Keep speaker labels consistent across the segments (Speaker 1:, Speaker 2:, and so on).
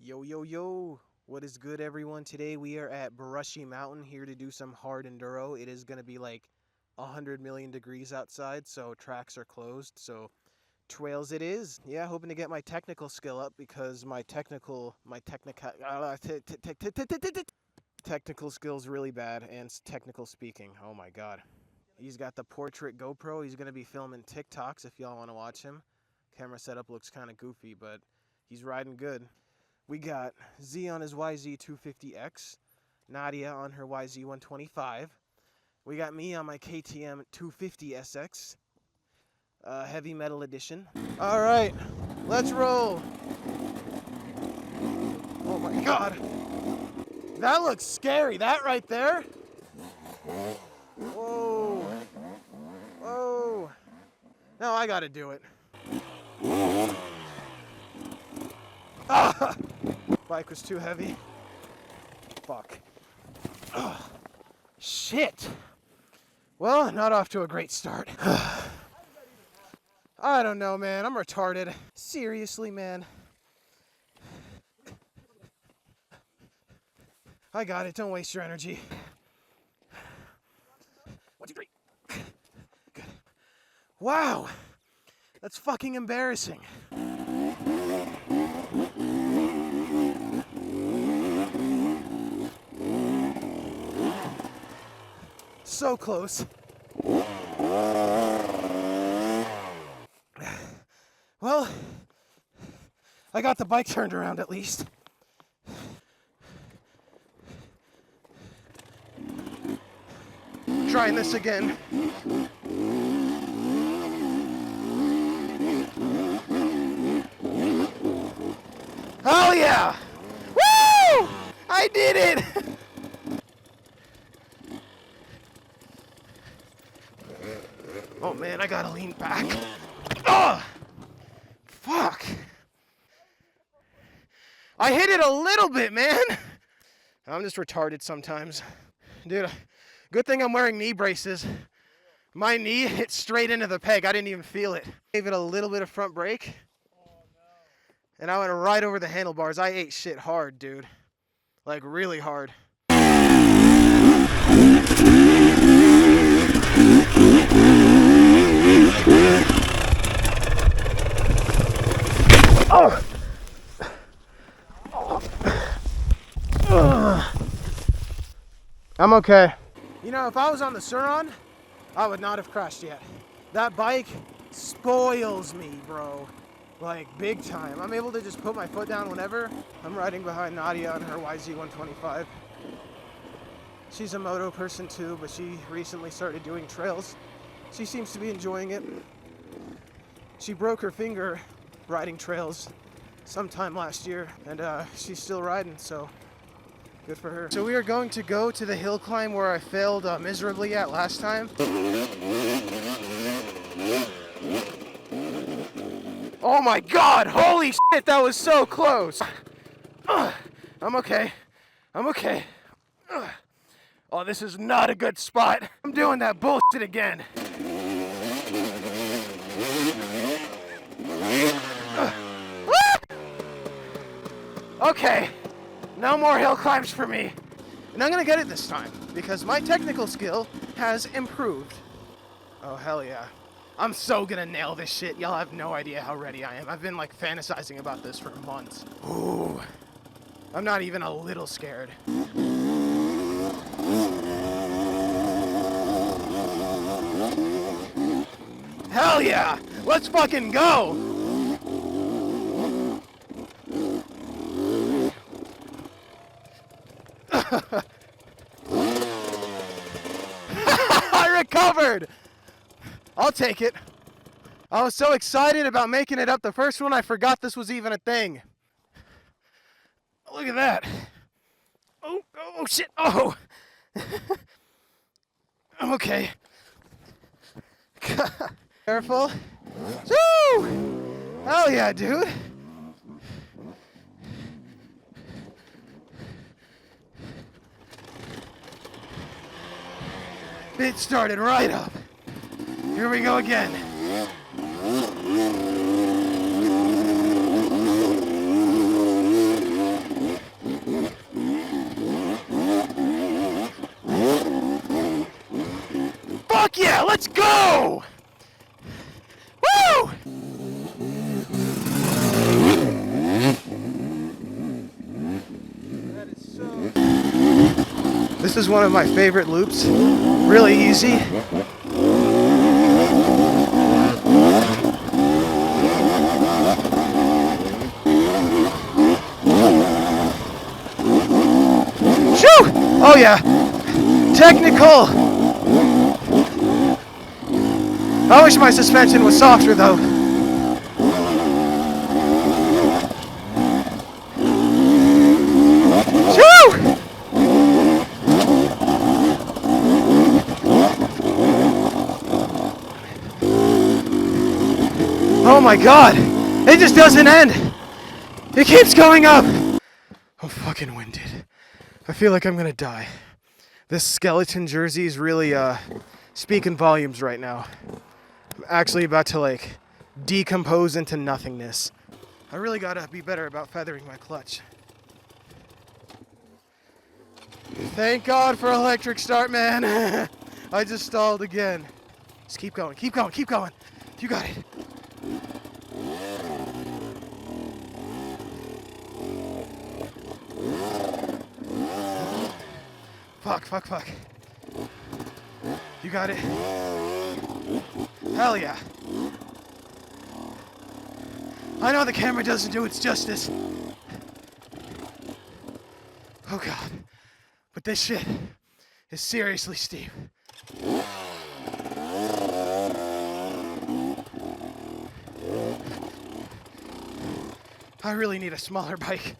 Speaker 1: Yo, yo, yo. What is good, everyone? Today we are at Brushy Mountain here to do some hard enduro. It is going to be like 100 million degrees outside, so tracks are closed. So trails it is. Yeah, hoping to get my technical skill up because my technical skills really bad, and technical speaking. Oh my god. He's got the portrait GoPro. He's going to be filming TikToks if y'all want to watch him. Camera setup looks kind of goofy, but he's riding good. We got Z on his YZ250X, Nadia on her YZ125. We got me on my KTM 250SX, Heavy Metal Edition. All right, let's roll. Oh my god. That looks scary, that right there. Whoa. Whoa. Now I gotta do it. Ah! Bike was too heavy. Fuck. Ugh. Shit. Well, not off to a great start. I don't know, man. I'm retarded. Seriously, man. I got it. Don't waste your energy. 1, 2, 3. Good. Wow. That's fucking embarrassing. So close. Well, I got the bike turned around at least. Trying this again. Oh yeah! Woo! I did it! Oh man, I gotta lean back. Ugh! Fuck! I hit it a little bit, man! I'm just retarded sometimes. Dude, good thing I'm wearing knee braces. My knee hit straight into the peg. I didn't even feel it. Gave it a little bit of front brake. And I went right over the handlebars. I ate shit hard, dude. Like, really hard. Oh! I'm okay. You know, if I was on the Suron, I would not have crashed yet. That bike spoils me, bro. Like, big time. I'm able to just put my foot down whenever. I'm riding behind Nadia on her YZ125. She's a moto person too, but she recently started doing trails. She seems to be enjoying it. She broke her finger riding trails sometime last year, and she's still riding, so good for her. So we are going to go to the hill climb where I failed miserably at last time. Oh my god, holy shit, that was so close. I'm okay. I'm okay. Oh, this is not a good spot. I'm doing that bullshit again. Okay, no more hill climbs for me. And I'm gonna get it this time because my technical skill has improved. Oh, hell yeah. I'm so gonna nail this shit. Y'all have no idea how ready I am. I've been like fantasizing about this for months. Ooh, I'm not even a little scared. Hell yeah! Let's fucking go! I recovered! I'll take it. I was so excited about making it up the first one, I forgot this was even a thing. Look at that. Oh shit, oh! I'm okay. Careful. Woo! Hell yeah, dude. It started right up. Here we go again. Fuck yeah, let's go! Woo! That is so... This is one of my favorite loops. Really easy. Shoo! Oh yeah. Technical. I wish my suspension was softer though. Shoo! Oh my god. It just doesn't end. It keeps going up. I'm fucking winded. I feel like I'm gonna die. This skeleton jersey is really speaking volumes right now. I'm actually about to like decompose into nothingness. I really gotta be better about feathering my clutch. Thank God for electric start, man. I just stalled again. Just keep going, keep going, keep going. You got it. Fuck, fuck, fuck. You got it. Hell yeah. I know the camera doesn't do its justice. Oh god. But this shit is seriously steep. I really need a smaller bike.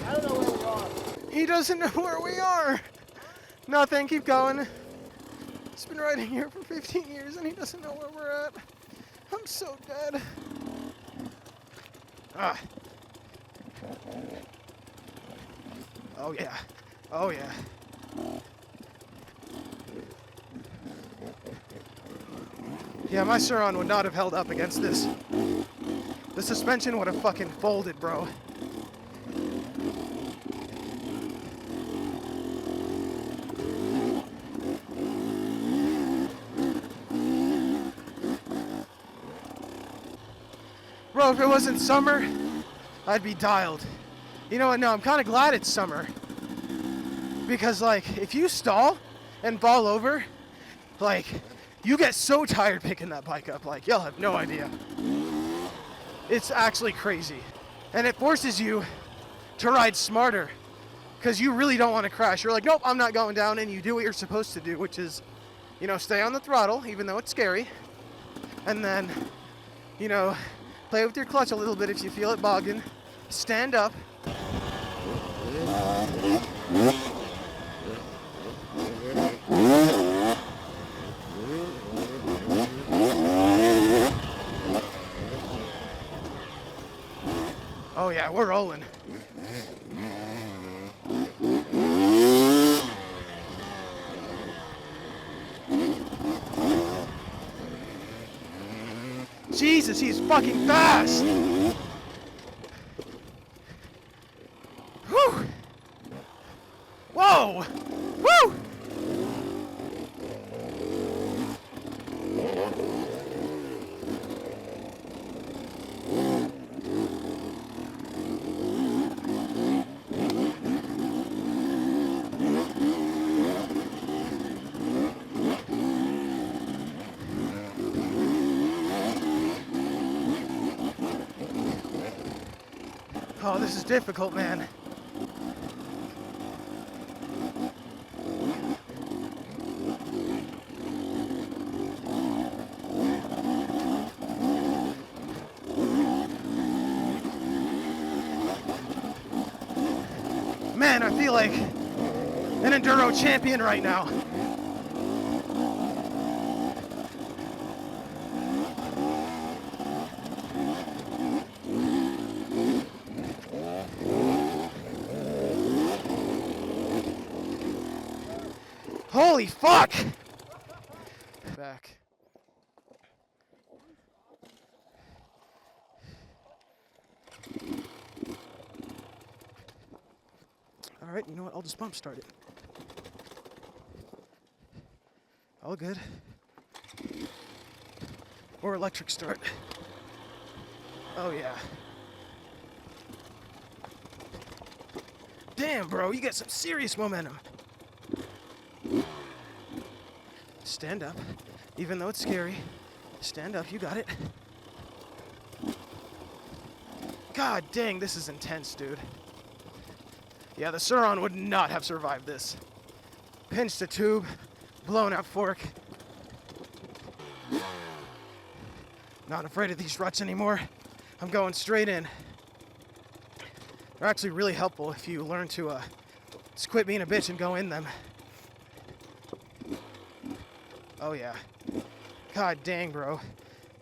Speaker 2: I don't know where we are.
Speaker 1: He doesn't know where we are. Nothing, keep going. He's been riding here for 15 years and he doesn't know where we're at. I'm so dead. Ah. Oh yeah. Oh yeah. Yeah, my Suron would not have held up against this. The suspension would have fucking folded, bro. Bro, if it wasn't summer, I'd be dialed. You know what, no, I'm kind of glad it's summer. Because, like, if you stall and fall over, like, you get so tired picking that bike up, like, you'll have no idea. It's actually crazy. And it forces you to ride smarter, because you really don't want to crash. You're like, nope, I'm not going down, and you do what you're supposed to do, which is, you know, stay on the throttle, even though it's scary, and then, you know, play with your clutch a little bit if you feel it bogging, stand up. Oh yeah, we're rolling. Jesus, he's fucking fast! Whew! Whoa! Woo! Oh, this is difficult, man. Man, I feel like an Enduro champion right now. Holy fuck! Back. All right, you know what? I'll just bump start it. All good. Or electric start. Oh yeah. Damn, bro, you got some serious momentum. Stand up. Even though it's scary. Stand up, you got it. God dang, this is intense, dude. Yeah, the Suron would not have survived this. Pinched a tube, blown out fork. Not afraid of these ruts anymore. I'm going straight in. They're actually really helpful if you learn to just quit being a bitch and go in them. Oh yeah. God dang, bro.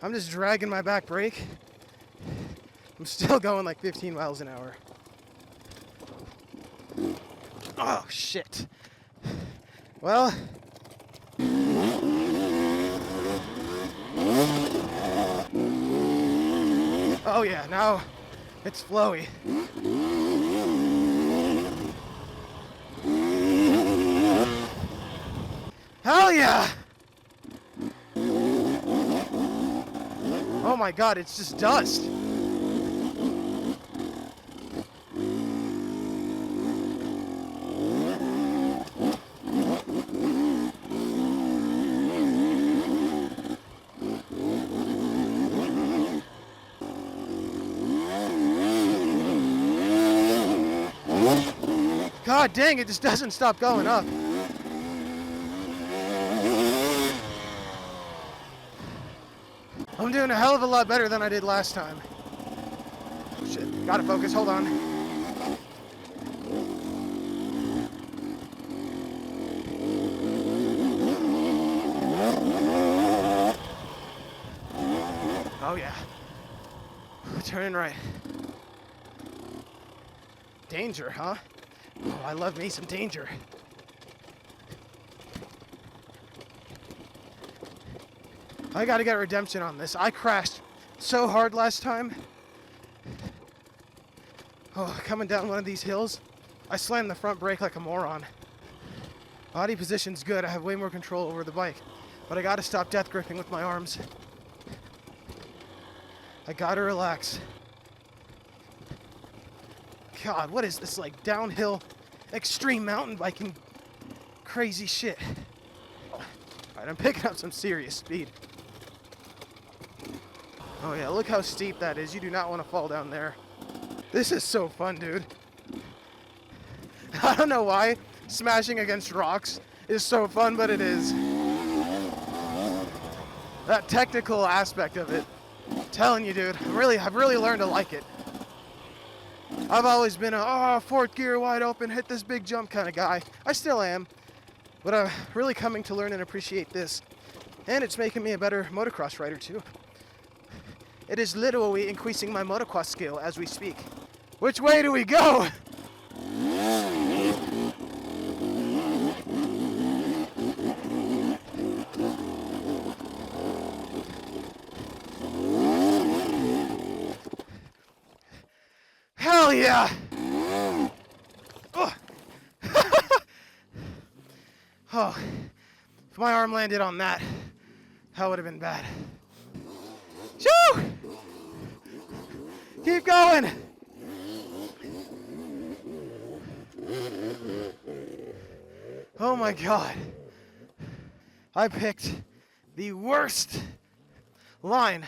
Speaker 1: I'm just dragging my back brake. I'm still going like 15 miles an hour. Oh, shit. Well. Oh yeah, now it's flowy. Hell yeah! Oh my god, it's just dust. God dang, it just doesn't stop going up. I'm doing a hell of a lot better than I did last time. Shit, gotta focus, hold on. Oh yeah. Turning right. Danger, huh? Oh, I love me some danger. I gotta get redemption on this. I crashed so hard last time. Oh, coming down one of these hills, I slammed the front brake like a moron. Body position's good. I have way more control over the bike. But I gotta stop death gripping with my arms. I gotta relax. God, what is this, like downhill extreme mountain biking crazy shit? Alright, I'm picking up some serious speed. Oh yeah, look how steep that is. You do not want to fall down there. This is so fun, dude. I don't know why smashing against rocks is so fun, but it is. That technical aspect of it, I'm telling you, dude, I've really learned to like it. I've always been a fourth gear wide open, hit this big jump kind of guy. I still am, but I'm really coming to learn and appreciate this. And it's making me a better motocross rider too. It is literally increasing my motocross skill as we speak. Which way do we go? Hell yeah! Oh. Oh, if my arm landed on that, that would have been bad. Shoo! Keep going! Oh my god. I picked the worst line.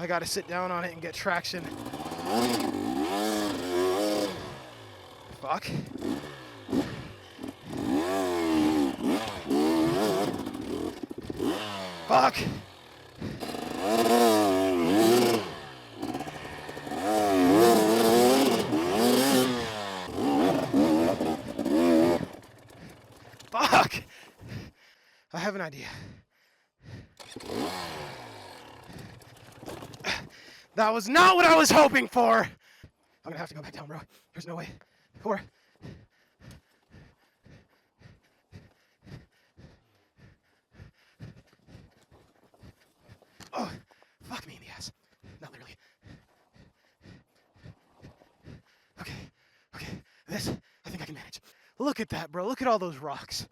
Speaker 1: I gotta sit down on it and get traction. Fuck. Fuck. Fuck. I have an idea. That was not what I was hoping for. I'm gonna have to go back down, bro. There's no way. Or oh, fuck me in the ass. Not literally. fucking edge. Look at that, bro. Look at all those rocks.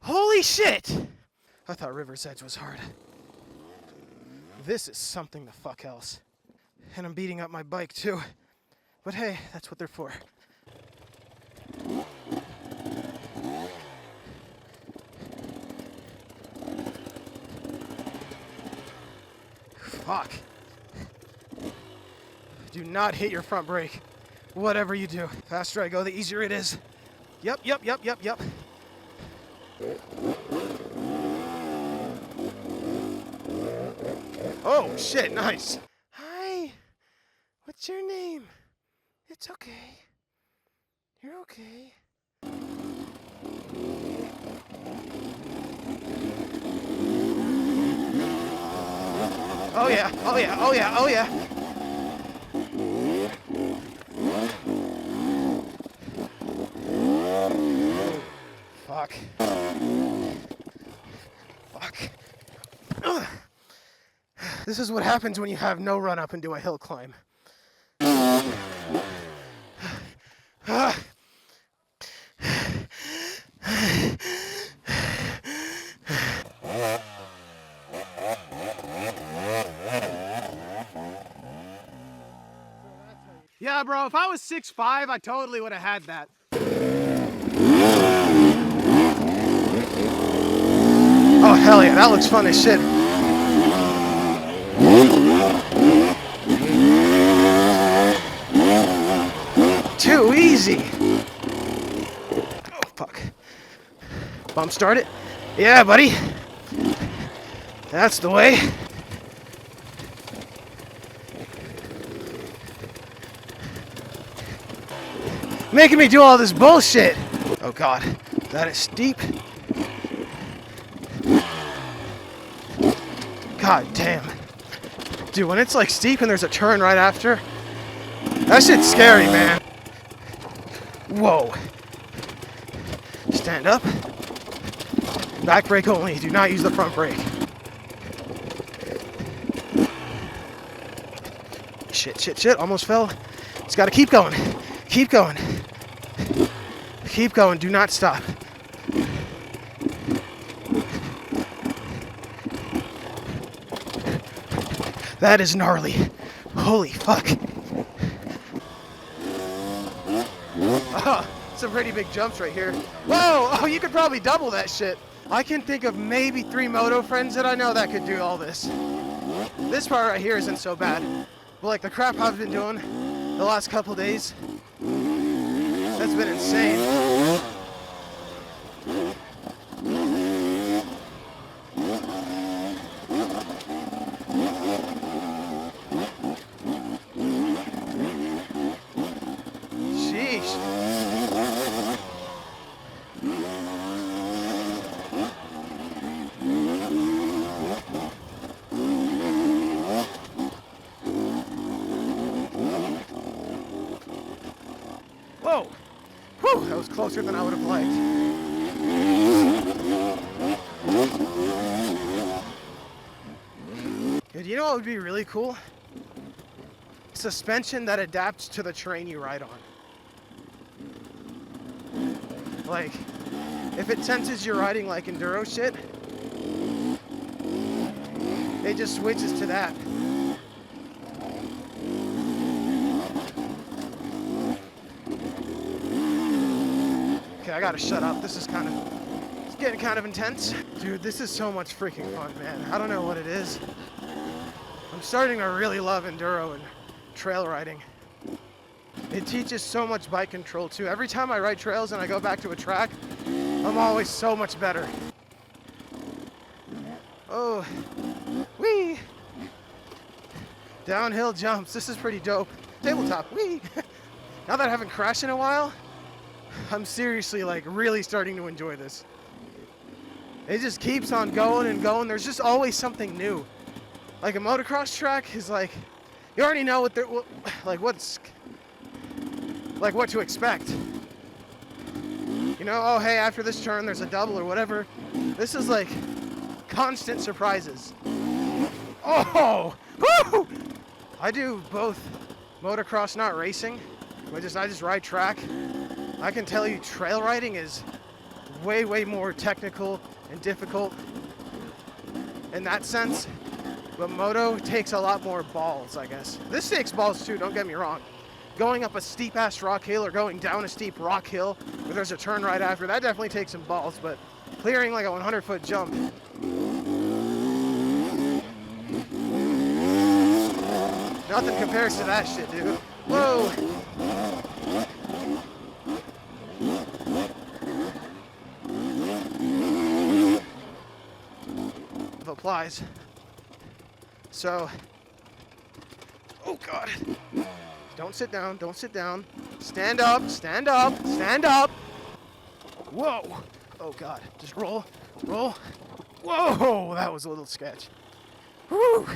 Speaker 1: Holy shit! I thought River's Edge was hard. This is something the fuck else. And I'm beating up my bike too. But hey, that's what they're for. Fuck. Do not hit your front brake. Whatever you do. The faster I go, the easier it is. Yep. Oh, shit, nice. Hi. What's your name? It's okay. You're okay. Oh yeah. Fuck. Ugh. This is what happens when you have no run up and do a hill climb. Yeah, bro, if I was 6'5", I totally would have had that. Oh, hell yeah, that looks fun as shit. Too easy. Oh, fuck. Bump start it? Yeah, buddy. That's the way. Making me do all this bullshit. Oh god, that is steep. God damn. Dude, when it's like steep and there's a turn right after, that shit's scary, man. Whoa. Stand up. Back brake only, do not use the front brake. Shit, almost fell. Just gotta keep going. Keep going. Keep going, do not stop. That is gnarly. Holy fuck. Oh, some pretty big jumps right here. Whoa, oh, you could probably double that shit. I can think of maybe 3 moto friends that I know that could do all this. This part right here isn't so bad. But like the crap I've been doing the last couple days, that's been insane. Sheesh. Whoa. Whew, that was closer than I would have liked. Dude, you know what would be really cool? Suspension that adapts to the terrain you ride on. Like, if it senses you're riding like enduro shit, it just switches to that. Okay, I gotta shut up. This is it's getting kind of intense. Dude, this is so much freaking fun, man. I don't know what it is. I'm starting to really love enduro and trail riding. It teaches so much bike control too. Every time I ride trails and I go back to a track, I'm always so much better. Oh, whee! Downhill jumps, this is pretty dope. Tabletop, whee! Now that I haven't crashed in a while, I'm seriously like really starting to enjoy this. It just keeps on going and going. There's just always something new. Like a motocross track is like, you already know what they're, what to expect. You know, oh hey, after this turn there's a double or whatever. This is like constant surprises. Oh, woo! I do both motocross, not racing. I just ride track. I can tell you trail riding is way more technical and difficult in that sense. But moto takes a lot more balls, I guess. This takes balls too, don't get me wrong. Going up a steep ass rock hill or going down a steep rock hill where there's a turn right after, that definitely takes some balls, but clearing like a 100-foot jump, nothing compares to that shit, dude. Whoa! Applies. So, oh God. Don't sit down, don't sit down. Stand up, stand up, stand up. Whoa. Oh God, just roll, roll. Whoa, that was a little sketch. Whew.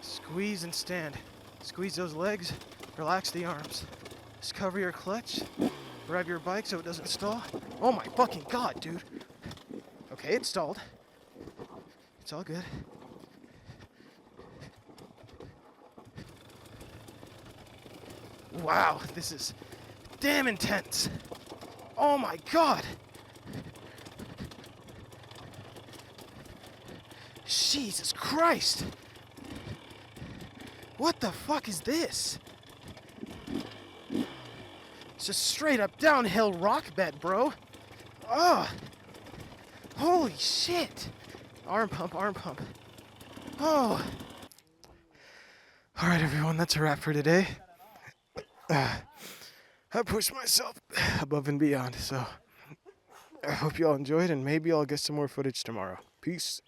Speaker 1: Squeeze and stand. Squeeze those legs, relax the arms. Just cover your clutch, rev your bike so it doesn't stall. Oh my fucking God, dude. Okay, it stalled. It's all good. Wow, this is damn intense. Oh my God. Jesus Christ. What the fuck is this? It's just straight up downhill rock bed, bro. Oh. Holy shit. Arm pump, arm pump. Oh. All right, everyone, that's a wrap for today. I pushed myself above and beyond, so I hope you all enjoyed, and maybe I'll get some more footage tomorrow. Peace.